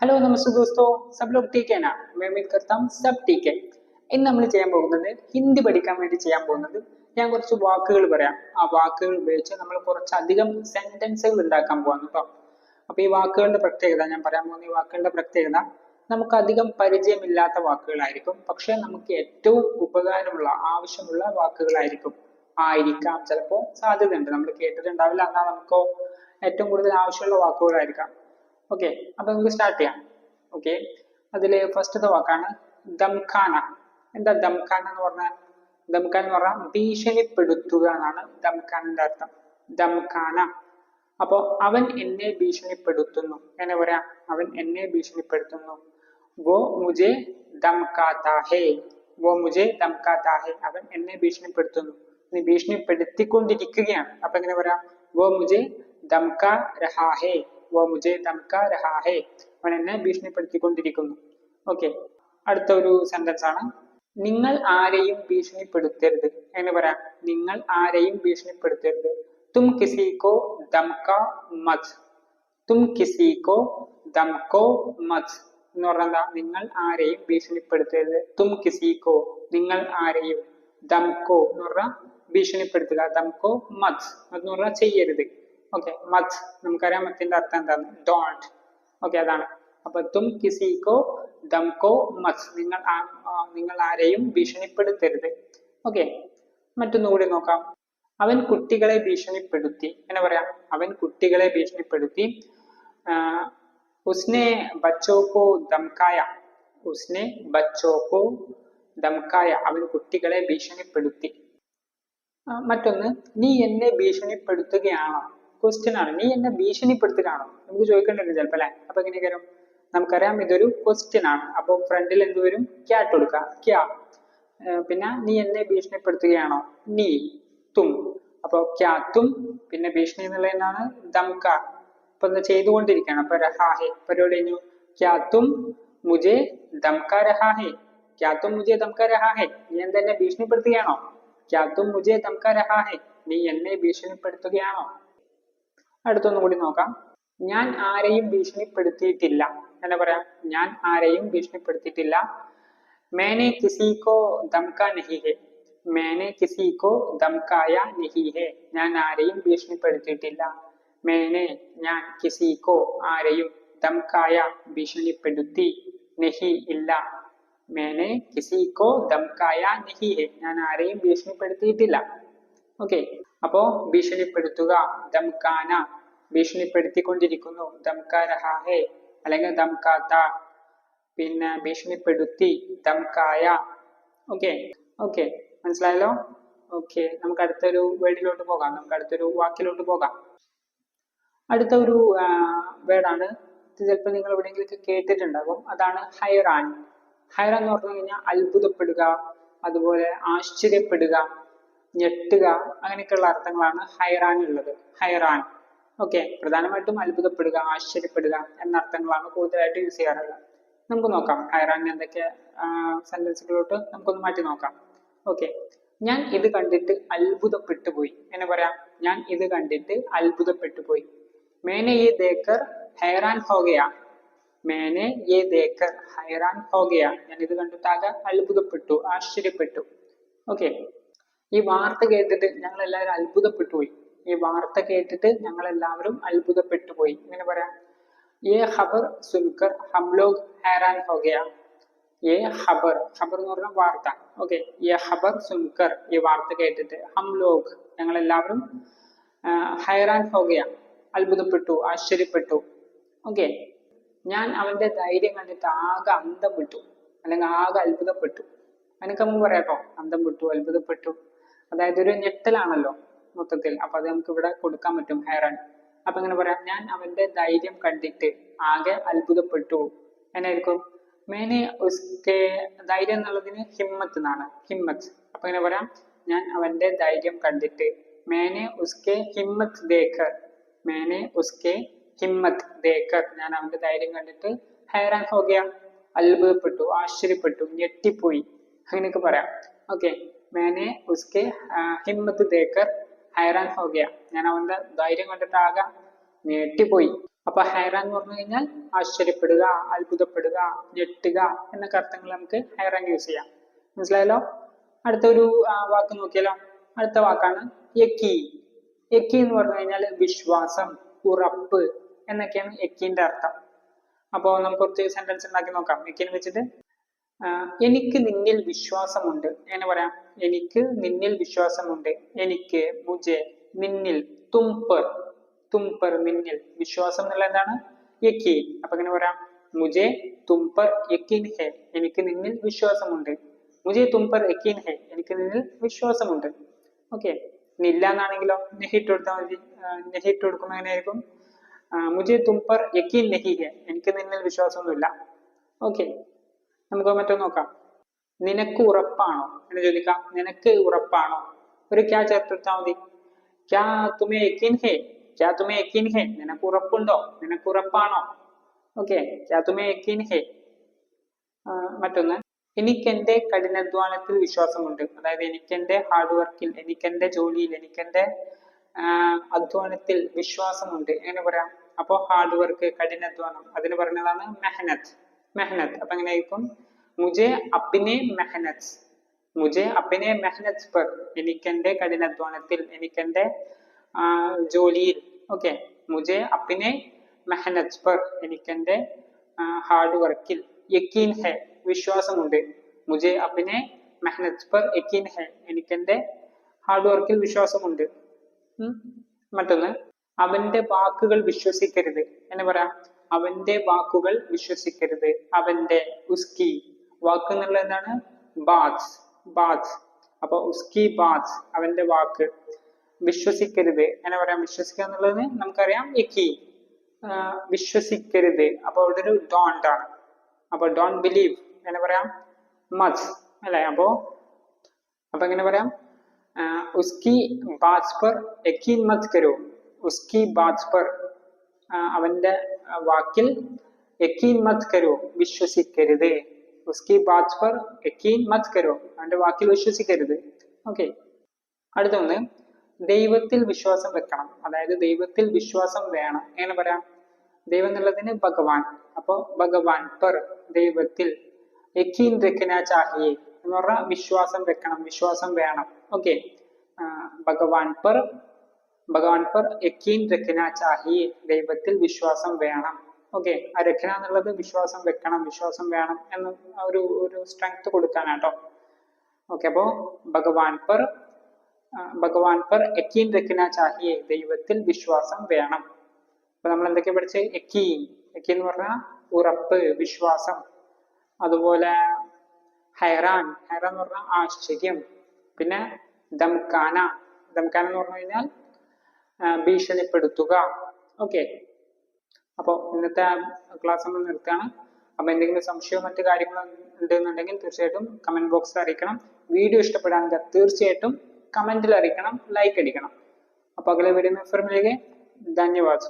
Hello नमस्ते दोस्तों, सब लोग ठीक है ना? मैं उम्मीद करता हूँ सब ठीक है. ഇന്ന് നമ്മൾ ചെയ്യാൻ പോകുന്നത് ഹിന്ദി പഠിക്കാൻ വേണ്ടി ചെയ്യാൻ പോകുന്നത് ഞാൻ കുറച്ച് വാക്കുകൾ പറയാം. ആ വാക്കുകൾ ഉപയോഗിച്ച് നമ്മൾ കുറച്ചധികം സെന്റൻസുകൾ ഉണ്ടാക്കാൻ പോകുന്നു കേട്ടോ. അപ്പൊ ഈ വാക്കുകളുടെ പ്രത്യേകത ഞാൻ പറയാൻ പോകുന്ന ഈ വാക്കുകളുടെ പ്രത്യേകത നമുക്ക് അധികം പരിചയമില്ലാത്ത വാക്കുകളായിരിക്കും. പക്ഷെ നമുക്ക് ഏറ്റവും ഉപകാരമുള്ള ആവശ്യമുള്ള വാക്കുകളായിരിക്കും. ആയിരിക്കാം, ചിലപ്പോൾ സാധ്യതയുണ്ട്, നമ്മൾ കേട്ടിട്ടുണ്ടാവില്ല, എന്നാൽ നമുക്ക് ഏറ്റവും കൂടുതൽ ആവശ്യമുള്ള വാക്കുകളായിരിക്കാം. ഓക്കെ, അപ്പൊ നമുക്ക് സ്റ്റാർട്ട് ചെയ്യാം. ഓക്കെ, അതില് ഫസ്റ്റത്തെ വാക്കാണ് ദംഖാന. എന്താ ദംഖാന എന്ന് പറഞ്ഞാൽ? ദംഖാൻ എന്ന് പറഞ്ഞാൽ ഭീഷണിപ്പെടുത്തുക എന്നാണ് ദംഖാനിന്റെ അർത്ഥം. ദംഖാന. അപ്പൊ അവൻ എന്നെ ഭീഷണിപ്പെടുത്തുന്നു എന്ന് പറയാം. അവൻ എന്നെ ഭീഷണിപ്പെടുത്തുന്നു. വോ മുझे धमकाता है. वो मुझे धमकाता है. അവൻ എന്നെ ഭീഷണിപ്പെടുത്തുന്നു. നീ ഭീഷണിപ്പെടുത്തിക്കൊണ്ടിരിക്കുകയാണ്. അപ്പൊ എങ്ങനെ പറയാം? वो मुझे धमका रहा है. वो मुझे धमका रहा है. അവൻ എന്നെ ഭീഷണിപ്പെടുത്തിക്കൊണ്ടിരിക്കുന്നു. ഓക്കെ, അടുത്ത ഒരു സെന്റൻസ് ആണ് നിങ്ങൾ ആരെയും ഭീഷണിപ്പെടുത്തരുത് എന്ന് പറയാം. നിങ്ങൾ ആരെയും ഭീഷണിപ്പെടുത്തരുത്. തും കിസിക്കോ ധംകാ മത്. തും കിസിക്കോ ധംകോ മത് എന്ന് പറഞ്ഞാൽ എന്താ? നിങ്ങൾ ആരെയും ഭീഷണിപ്പെടുത്തരുത്. തും കിസിക്കോ, നിങ്ങൾ ആരെയും. ധംകോ എന്ന് പറഞ്ഞാൽ ഭീഷണിപ്പെടുത്തുക. ധംകോ മത് എന്ന് പറഞ്ഞാൽ ചെയ്യരുത്. ഓക്കെ, മത് നമുക്കറിയാം മത്തിന്റെ അർത്ഥം എന്താണ്? ഡോണ്ട്. ഓക്കെ, അതാണ്. അപ്പൊ തും കിസിക്കോ ധംകോ മത്, നിങ്ങൾ ആരെയും ഭീഷണിപ്പെടുത്തരുത്. ഓക്കെ, മറ്റൊന്നുകൂടി നോക്കാം. അവൻ കുട്ടികളെ ഭീഷണിപ്പെടുത്തി എന്ന് പറയാം. അവൻ കുട്ടികളെ ഭീഷണിപ്പെടുത്തി. ഉസ്നെ ബച്ചോ കോ ധംകായ. ഉസ്നെ ബച്ചോ കോ ധംകായ. അവൻ കുട്ടികളെ ഭീഷണിപ്പെടുത്തി. മറ്റൊന്ന്, നീ എന്നെ ഭീഷണിപ്പെടുത്തുകയാണോ? ക്വസ്റ്റ്യൻ ആണ്. നീ എന്നെ ഭീഷണിപ്പെടുത്തുകയാണോ? നമുക്ക് ചോദിക്കേണ്ടത് ചിലപ്പോ അല്ലെ? അപ്പൊ എങ്ങനെയൊക്കെ നമുക്കറിയാം ഇതൊരു ക്വസ്റ്റ്യൻ ആണ്. അപ്പൊ ഫ്രണ്ടിൽ എന്ത് വരും? ക്യാ ഇട്ട് കൊടുക്കുക. ക്യാ. പിന്നെ നീ എന്നെ ഭീഷണിപ്പെടുത്തുകയാണോ? നീ. തും. അപ്പൊ ക്യാ തും. പിന്നെ ഭീഷണി എന്നുള്ളതാണ് ധംക. അപ്പൊ എന്താ ചെയ്തുകൊണ്ടിരിക്കുകയാണ്. അപ്പൊ രഹാ ഹെ പരിപാടി കഴിഞ്ഞു. ക്യാ തും മുझे धमका रहा है. ക്യാ തും മുझे धमका रहा है. നീ എന്നെ ഭീഷണിപ്പെടുത്തുകയാണോ? ക്യാ തും മുझे धमका रहा है. നീ എന്നെ ഭീഷണിപ്പെടുത്തുകയാണോ? അടുത്തൊന്നും കൂടി നോക്കാം. ഞാൻ ആരെയും ഭീഷണിപ്പെടുത്തിയിട്ടില്ല എന്ന് പറയാം. ഞാൻ ആരെയും ഭീഷണിപ്പെടുത്തിയിട്ടില്ല. मैंने किसी को धमका नहीं है. मैंने किसी को धमकाया नहीं है. ഞാൻ ആരെയും ഭീഷണിപ്പെടുത്തിയിട്ടില്ല. मैंने ഞാൻ, കിസിക്കോ ആരെയും, ധംകായ ഭീഷണിപ്പെടുത്തി, നഹി ഇല്ല. मैंने किसी को धमकाया नहीं है. ഞാൻ ആരെയും ഭീഷണിപ്പെടുത്തിയിട്ടില്ല. ഓക്കെ, അപ്പോ ഭീഷണിപ്പെടുത്തുക ധംകാന, ഭീഷണിപ്പെടുത്തിക്കൊണ്ടിരിക്കുന്നു. ധംകാ രഹാ ഹെ അല്ലെങ്കിൽ ധംകാത്ത. പിന്നെ ഭീഷണിപ്പെടുത്തി ധംകായ. ഓക്കെ ഓക്കെ, മനസ്സിലായല്ലോ? ഓക്കെ, നമുക്ക് അടുത്തൊരു വേർഡിലോട്ട് പോകാം. നമുക്ക് അടുത്തൊരു വാക്കിലോട്ട് പോകാം. അടുത്ത ഒരു വേർഡാണ്. ഇത് ചിലപ്പോൾ നിങ്ങൾ എവിടെയെങ്കിലും കേട്ടിട്ടുണ്ടാകും. അതാണ് ഹൈറാൻ. ഹൈറാൻ എന്ന് പറഞ്ഞു കഴിഞ്ഞാൽ അത്ഭുതപ്പെടുക, അതുപോലെ ആശ്ചര്യപ്പെടുക, ഞെട്ടുക, അങ്ങനെയൊക്കെയുള്ള അർത്ഥങ്ങളാണ് ഹൈറാനുള്ളത്. ഹൈറാൻ. ഓക്കെ, പ്രധാനമായിട്ടും അത്ഭുതപ്പെടുക, ആശ്ചര്യപ്പെടുക എന്ന അർത്ഥങ്ങളാണ് കൂടുതലായിട്ട് യൂസ് ചെയ്യാറുള്ളത്. നമുക്ക് നോക്കാം ഹൈറാൻ എന്തൊക്കെ സെന്റൻസുകളോട്ട് നമുക്കൊന്ന് മാറ്റി നോക്കാം. ഓക്കെ, ഞാൻ ഇത് കണ്ടിട്ട് അത്ഭുതപ്പെട്ടു പോയി എന്ന് പറയാം. ഞാൻ ഇത് കണ്ടിട്ട് അത്ഭുതപ്പെട്ടു പോയി. मैंने ये देखकर हैरान हो गया. मैंने ये देखकर हैरान हो गया. ഞാൻ ഇത് കണ്ടിട്ട് ആകെ അത്ഭുതപ്പെട്ടു, ആശ്ചര്യപ്പെട്ടു. ഓക്കെ, ഈ വാർത്ത കേട്ടിട്ട് ഞങ്ങൾ എല്ലാവരും അത്ഭുതപ്പെട്ടു പോയി. ഈ വാർത്ത കേട്ടിട്ട് ഞങ്ങൾ എല്ലാവരും അത്ഭുതപ്പെട്ടു പോയി. ഇങ്ങനെ പറയാം. ये खबर सुनकर हम लोग हैरान हो गया. ये खबर, खबर എന്ന് പറഞ്ഞാൽ വാർത്ത. ഓക്കെ, ये खबर सुनकर, ഈ വാർത്ത കേട്ടിട്ട്, हम लोग ഞങ്ങൾ എല്ലാവരും हैरान हो गया, അത്ഭുതപ്പെട്ടു, ആശ്ചര്യപ്പെട്ടു. ഓക്കെ, ഞാൻ അവന്റെ ധൈര്യം കണ്ടിട്ട് ആകെ അന്തം വിട്ടു അല്ലെങ്കിൽ ആകെ അത്ഭുതപ്പെട്ടു. അതിനൊക്കെ നമുക്ക് പറയാട്ടോ, അന്തം വിട്ടു, അത്ഭുതപ്പെട്ടു. അതായത് ഒരു ഞെട്ടലാണല്ലോ മൊത്തത്തിൽ. അപ്പൊ അത് നമുക്ക് ഇവിടെ കൊടുക്കാൻ പറ്റും ഹൈറാൻ. അപ്പൊ എങ്ങനെ പറയാം? ഞാൻ അവന്റെ ധൈര്യം കണ്ടിട്ട് ആകെ അത്ഭുതപ്പെട്ടു. എന്നായിരിക്കും? മേനെ ഉസ്കെ, ധൈര്യം എന്നുള്ളതിന് ഹിമ്മത്ത് എന്നാണ്. ഹിമ്മത്ത്. അപ്പൊ എങ്ങനെ പറയാം? ഞാൻ അവന്റെ ധൈര്യം കണ്ടിട്ട്. മേനെ ഉസ്കെ ഹിമ്മത്ത് ദേക്കർ. मैंने उसके हिम्मत देखकर, ഞാൻ അവന്റെ ധൈര്യം കണ്ടിട്ട് ഹൈറാൻ ഹോ ഗയ, അത്ഭുതപ്പെട്ടു, ആശ്ചര്യപ്പെട്ടു, ഞെട്ടിപ്പോയി, അങ്ങനെയൊക്കെ പറയാം. ഓക്കെ, मैंने उसके हिम्मत देखकर हैरान हो गया. ഞാൻ അവന്റെ ധൈര്യം കണ്ടിട്ട് ആകെ ഞെട്ടിപ്പോയി. അപ്പൊ ഹൈറാൻ എന്ന് പറഞ്ഞു കഴിഞ്ഞാൽ ആശ്ചര്യപ്പെടുക, അത്ഭുതപ്പെടുക, ഞെട്ടുക എന്നൊക്കെ അർത്ഥങ്ങൾ നമുക്ക് ഹൈറാൻ യൂസ് ചെയ്യാം. മനസ്സിലായല്ലോ? അടുത്തൊരു വാക്ക് നോക്കിയാലോ. അടുത്ത വാക്കാണ് യക്കീൻ. യക്കീൻ എന്ന് പറഞ്ഞു കഴിഞ്ഞാൽ വിശ്വാസം, ഉറപ്പ് എന്നൊക്കെയാണ് യക്കീന്റെ അർത്ഥം. അപ്പോ നമുക്ക് കുറച്ച് സെന്റൻസ് ഉണ്ടാക്കി നോക്കാം യക്കീൻ വെച്ചിട്ട്. എനിക്ക് നിന്നിൽ വിശ്വാസമുണ്ട്. എങ്ങനെ പറയാം? എനിക്ക് നിന്നിൽ വിശ്വാസമുണ്ട്. എനിക്ക്, മുജെ, നിന്നിൽ, തുംപർ, തുംപർ നിന്നിൽ, വിശ്വാസം എന്നുള്ള എന്താണ്? യക്കീൻ. അപ്പൊ എങ്ങനെ പറയാം? മുജെ തുംപർ യക്കീൻ ഹെ, എനിക്ക് നിന്നിൽ വിശ്വാസമുണ്ട്. മുജെ തുംപർ യക്കീൻ ഹെ, എനിക്ക് നിന്നിൽ വിശ്വാസമുണ്ട്. ഓക്കെ. ഇല്ല എന്നാണെങ്കിലോ നെഹിട്ട് കൊടുത്താൽ മതി. നെഹിട്ട് കൊടുക്കുമ്പോൾ എങ്ങനെയായിരിക്കും? മുജെ തുംപർ യക്കീൻ നഹി ഹെ, എനിക്ക് നിന്നിൽ വിശ്വാസമൊന്നുമില്ല. ഓക്കെ. നമുക്ക് മറ്റൊന്ന് നോക്കാം. നിനക്ക് ഉറപ്പാണോ എന്ന് ചോദിക്കാം. നിനക്ക് ഉറപ്പാണോ? ഒരു ക്യാ ചേർത്തെടുത്താൽ മതി. ക്യാ തുമേ യക്കീൻ ഹെ, ക്യാ തുമേ യക്കീൻ ഹെ, നിനക്ക് ഉറപ്പുണ്ടോ? നിനക്ക് ഉറപ്പാണോ? ഓക്കെ. ക്യാ തുമേ യക്കീൻ ഹെ. മറ്റൊന്ന്, എനിക്കെന്റെ കഠിനാധ്വാനത്തിൽ വിശ്വാസമുണ്ട്. അതായത് എനിക്കെന്റെ ഹാർഡ് വർക്കിൽ, എനിക്കെന്റെ ജോലിയിൽ, എനിക്കെന്റെ അധ്വാനത്തിൽ വിശ്വാസമുണ്ട്. എങ്ങനെ പറയാം? അപ്പോ ഹാർഡ് വർക്ക്, കഠിനാധ്വാനം, അതിന് പറഞ്ഞതാണ് മെഹനത്ത്. മെഹനത്ത്. അപ്പൊ എങ്ങനെയായിരിക്കും? മുജെ അപ്പിനെ മെഹനത്ത്, മുജെ അപ്പിനെ മെഹനത്ത് പർ, എനിക്കെന്റെ കഠിനാധ്വാനത്തിൽ, എനിക്കെന്റെ ജോലിയിൽ. ഓക്കെ. മുജെ അപ്പിനെ മെഹനത്ത് പർ, എനിക്കെന്റെ ഹാർഡ് വർക്കിൽ, യക്കീൻ ഹെ, വിശ്വാസമുണ്ട്. മുജെ അപ്പിനെ മെഹനത്ത് പർ യക്കീൻ ഹെ, എനിക്കെന്റെ ഹാർഡ് വർക്കിൽ വിശ്വാസമുണ്ട്. മറ്റൊന്ന്, അവന്റെ വാക്കുകൾ വിശ്വസിക്കരുത്. എന്ന് പറയാം? അവന്റെ വാക്കുകൾ വിശ്വസിക്കരുത്. അവന്റെ, ഉസ്കി, വാക്ക് എന്നുള്ളത് എന്താണ്? ബാത്ത്, ബാത്ത്. അപ്പൊ ഉസ്കി ബാത്ത്, അവന്റെ വാക്ക്. വിശ്വസിക്കരുത്. എങ്ങനെ പറയാം? വിശ്വസിക്കുക എന്നുള്ളത് നമുക്കറിയാം യക്കീൻ. വിശ്വസിക്കരുത്. അപ്പൊ അവിടെ ഒരു ഡോണ്ട് ആണ്. അപ്പൊ ഡോണ്ട് ബിലീവ് എങ്ങനെ പറയാം? മത്, അല്ലെ? അപ്പൊ എങ്ങനെ പറയാം? ഉസ്കി ബാത്ത് പർ യക്കീൻ മത് കരോ, ഉസ്കി ബാത്ത് പർ, അവന്റെ വാക്കിൽ യക്കീൻ മത് കരോ, വിശ്വസിക്കരുത്. ഉസ്കി ബാത്ത് പർ യക്കീൻ മത് കരോ, അവന്റെ വാക്കിൽ വിശ്വസിക്കരുത്. ഓക്കെ. അടുത്തൊന്ന്, ദൈവത്തിൽ വിശ്വാസം വെക്കണം. അതായത് ദൈവത്തിൽ വിശ്വാസം വേണം. എങ്ങനെ പറയാം? ദൈവം എന്നുള്ളതിന് ഭഗവാൻ. അപ്പൊ ഭഗവാൻ പർ, ദൈവത്തിൽ, യക്കീൻ രഖ്ന ചാഹിയെ എന്ന് പറഞ്ഞാൽ വിശ്വാസം വെക്കണം, വിശ്വാസം വേണം. ഓക്കെ. ഭഗവാൻ പർ, ഭഗവാൻ പർ യക്കീൻ രഖ്ന ചാഹിയെ, ദൈവത്തിൽ വിശ്വാസം വേണം. ഓക്കെ. ആ രഖ്ന എന്നുള്ളത് വിശ്വാസം വെക്കണം, വിശ്വാസം വേണം എന്ന് ഒരു സ്ട്രെങ്ത് കൊടുക്കാനാട്ടോ. ഓക്കെ. അപ്പോ ഭഗവാൻ പർ യക്കീൻ രഖ്ന ചാഹിയെ, ദൈവത്തിൽ വിശ്വാസം വേണം. അപ്പൊ നമ്മൾ എന്തൊക്കെ പഠിച്ച്? യക്കീൻ, യക്കീൻ എന്ന് പറഞ്ഞാൽ ഉറപ്പ്, വിശ്വാസം. അതുപോലെ ഹൈറാൻ, ഹൈറാൻ എന്ന് പറഞ്ഞാൽ ആശ്ചര്യം. പിന്നെ ദംകാന, ദംകാന എന്ന് പറഞ്ഞു കഴിഞ്ഞാൽ ഭീഷണിപ്പെടുത്തുക. ഓക്കെ. അപ്പോൾ ഇന്നത്തെ ക്ലാസ് നമ്മൾ നിർത്തുകയാണ്. അപ്പൊ എന്തെങ്കിലും സംശയമോ മറ്റു കാര്യങ്ങളോ ഉണ്ടെന്നുണ്ടെങ്കിൽ തീർച്ചയായിട്ടും കമന്റ് ബോക്സിൽ അറിയിക്കണം. വീഡിയോ ഇഷ്ടപ്പെടാമെങ്കിൽ തീർച്ചയായിട്ടും കമന്റിൽ അറിയിക്കണം, ലൈക്ക് അടിക്കണം. അപ്പൊ അगले वीडियो में फिर मिलेंगे. धन्यवाद.